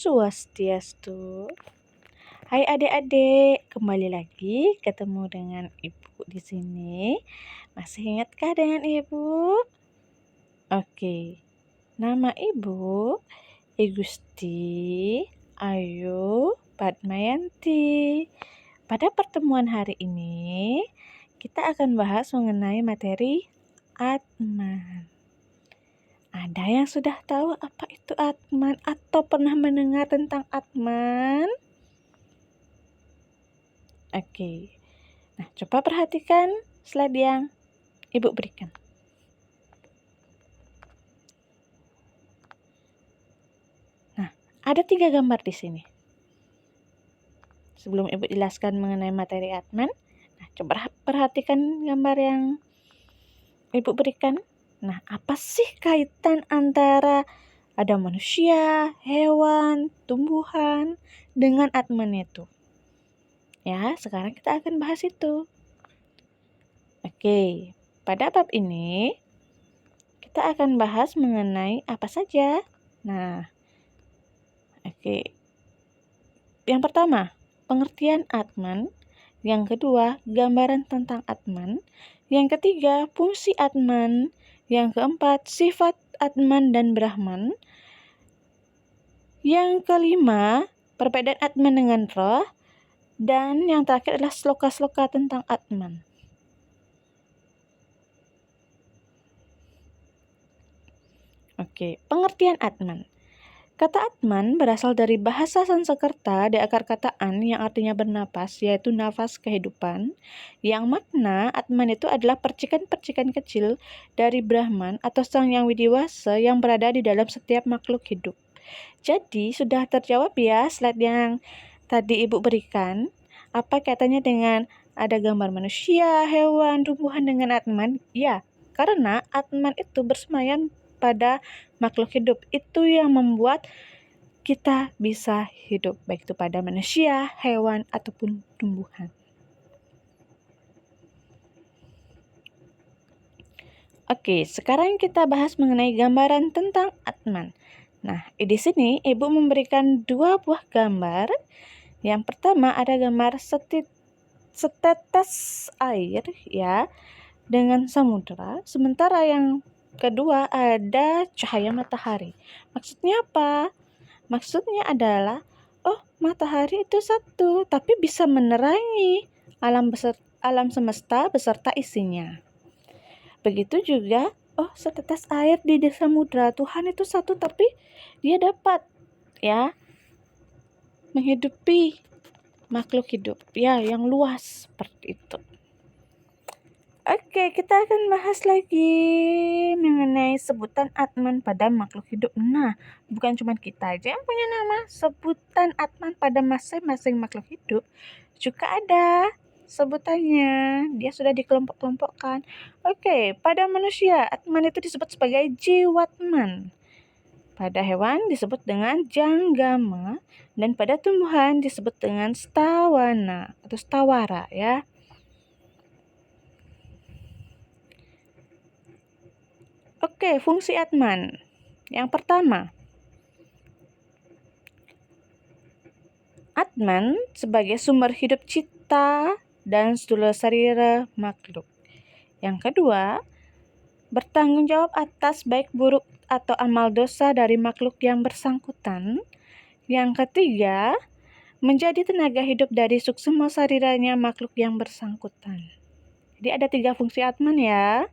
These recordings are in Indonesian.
Swastiastu. Hai adik-adik, kembali lagi ketemu dengan Ibu di sini. Masih ingatkah dengan Ibu? Oke. Nama Ibu Igusti Ayu Padmayanti. Pada pertemuan hari ini, kita akan bahas mengenai materi Atman. Ada yang sudah tahu apa itu Atman atau pernah mendengar tentang Atman? Oke. Nah, coba perhatikan slide yang Ibu berikan. Nah, ada 3 gambar di sini. Sebelum Ibu jelaskan mengenai materi Atman, nah, coba perhatikan gambar yang Ibu berikan. Nah, apa sih kaitan antara ada manusia, hewan, tumbuhan dengan Atman itu? Ya, sekarang kita akan bahas itu. Oke, pada bab ini kita akan bahas mengenai apa saja. Nah, oke. Yang pertama, pengertian Atman. Yang kedua, gambaran tentang Atman. Yang ketiga, fungsi Atman. Yang keempat, sifat Atman dan Brahman. Yang kelima, perbedaan Atman dengan roh. Dan yang terakhir adalah sloka-sloka tentang Atman. Oke, pengertian Atman. Kata Atman berasal dari bahasa Sanskerta di akar kata an yang artinya bernapas, yaitu nafas kehidupan, yang makna Atman itu adalah percikan-percikan kecil dari Brahman atau Sang Yang Widiwasa yang berada di dalam setiap makhluk hidup. Jadi, sudah terjawab ya slide yang tadi Ibu berikan. Apa kaitannya dengan ada gambar manusia, hewan, tumbuhan dengan Atman? Ya, karena Atman itu bersemayam pada makhluk hidup. Itu yang membuat kita bisa hidup, baik itu pada manusia, hewan, ataupun tumbuhan. Oke, sekarang kita bahas mengenai gambaran tentang Atman. Nah, di sini Ibu memberikan 2 buah gambar. Yang pertama ada gambar setetes air ya dengan samudera, sementara yang kedua ada cahaya matahari. Maksudnya apa? Maksudnya adalah, matahari itu satu, tapi bisa menerangi alam semesta beserta isinya. Begitu juga, setetes air di samudra, Tuhan itu satu, tapi dia dapat ya menghidupi makhluk hidup ya yang luas seperti itu. Oke, kita akan bahas lagi mengenai sebutan Atman pada makhluk hidup. Nah, bukan cuma kita aja yang punya nama. Sebutan Atman pada masing-masing makhluk hidup juga ada sebutannya. Dia sudah dikelompok-kelompokkan. Oke, pada manusia, Atman itu disebut sebagai Jiwatman. Pada hewan disebut dengan Janggama. Dan pada tumbuhan disebut dengan Stawana atau Stawara ya. Oke, fungsi Atman. Yang pertama, Atman sebagai sumber hidup cipta dan stula sarira makhluk. Yang kedua, bertanggung jawab atas baik buruk atau amal dosa dari makhluk yang bersangkutan. Yang ketiga, menjadi tenaga hidup dari suksema sariranya makhluk yang bersangkutan. Jadi ada 3 fungsi Atman ya.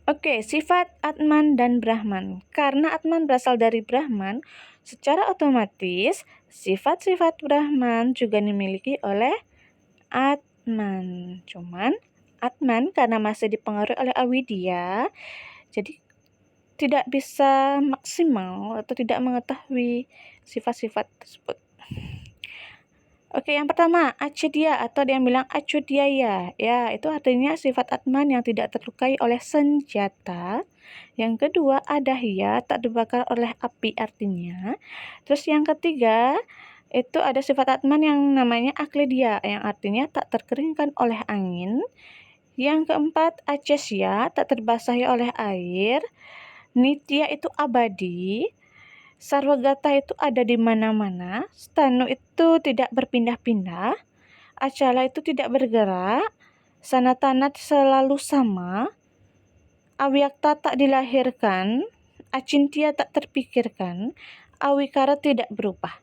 Oke, sifat Atman dan Brahman. Karena Atman berasal dari Brahman, secara otomatis sifat-sifat Brahman juga dimiliki oleh Atman. Cuman Atman karena masih dipengaruhi oleh avidya, jadi tidak bisa maksimal atau tidak mengetahui sifat-sifat tersebut. Oke, yang pertama, acedya atau yang bilang acudyaya. Ya, itu artinya sifat Atman yang tidak terlukai oleh senjata. Yang kedua, adahya, tak dibakar oleh api artinya. Terus yang ketiga, itu ada sifat Atman yang namanya akledya, yang artinya tak terkeringkan oleh angin. Yang keempat, acesya, tak terbasahi oleh air. Nitya itu abadi, Sarwagata itu ada di mana-mana, Stanu itu tidak berpindah-pindah, Acala itu tidak bergerak, Sanatana selalu sama, Avyakta tak dilahirkan, Acintya tak terpikirkan, Awikara tidak berubah.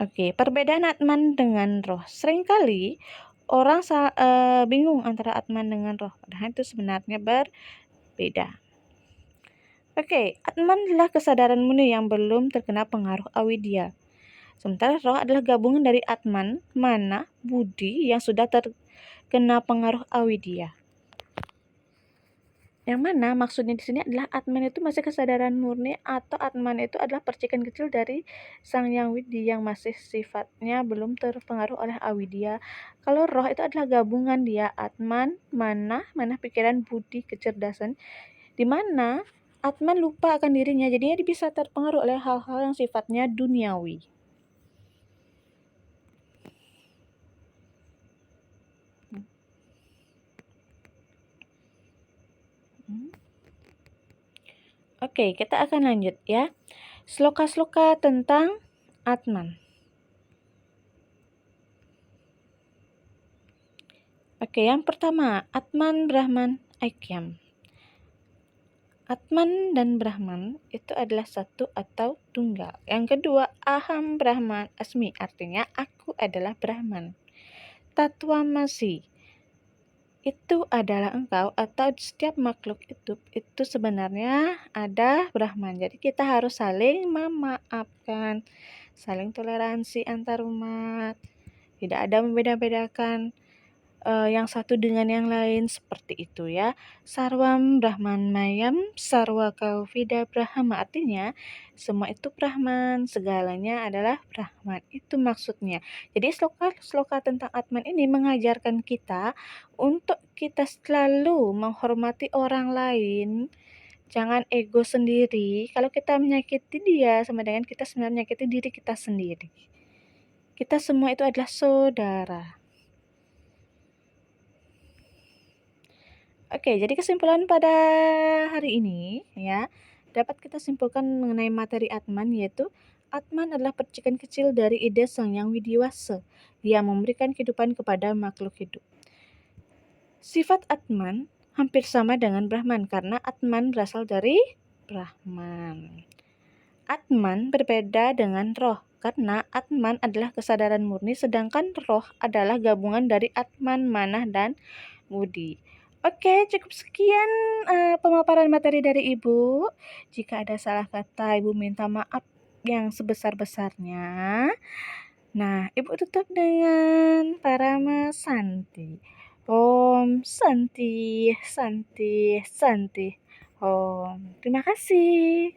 Oke, perbedaan Atman dengan roh. Seringkali orang bingung antara Atman dengan roh, padahal itu sebenarnya berbeda. Oke, Atman adalah kesadaran murni yang belum terkena pengaruh awidya. Sementara roh adalah gabungan dari Atman, Mana, Budi yang sudah terkena pengaruh awidya. Yang mana maksudnya di sini adalah Atman itu masih kesadaran murni atau Atman itu adalah percikan kecil dari Sang Yang Widi yang masih sifatnya belum terpengaruh oleh awidya. Kalau roh itu adalah gabungan dia Atman, Mana pikiran, Budi, kecerdasan, di mana Atman lupa akan dirinya, jadinya dia bisa terpengaruh oleh hal-hal yang sifatnya duniawi. Oke, kita akan lanjut ya. Sloka-sloka tentang Atman. Oke, yang pertama, Atman, Brahman, Aikyam. Atman dan Brahman itu adalah satu atau tunggal. Yang kedua, Aham Brahman Asmi, artinya aku adalah Brahman. Tatwamasi itu adalah engkau atau setiap makhluk hidup itu sebenarnya ada Brahman. Jadi kita harus saling memaafkan, saling toleransi antar umat. Tidak ada membeda-bedakan yang satu dengan yang lain, seperti itu ya. Sarwam Brahman Mayam Sarwa Kauvida Brahma, artinya semua itu Brahman, segalanya adalah Brahman, itu maksudnya. Jadi sloka tentang Atman ini mengajarkan kita untuk kita selalu menghormati orang lain. Jangan ego sendiri. Kalau kita menyakiti dia sama dengan kita sebenarnya menyakiti diri kita sendiri. Kita semua itu adalah saudara. Oke, jadi kesimpulan pada hari ini ya, dapat kita simpulkan mengenai materi Atman, yaitu Atman adalah percikan kecil dari ide Sang Yang Widiwasa yang memberikan kehidupan kepada makhluk hidup. Sifat Atman hampir sama dengan Brahman karena Atman berasal dari Brahman. Atman berbeda dengan roh karena Atman adalah kesadaran murni sedangkan roh adalah gabungan dari Atman, Mana, dan Budi. Oke, cukup sekian pemaparan materi dari Ibu. Jika ada salah kata, Ibu minta maaf yang sebesar-besarnya. Nah, Ibu tutup dengan Parama Santi. Om Santi, Santi, Santi. Om. Terima kasih.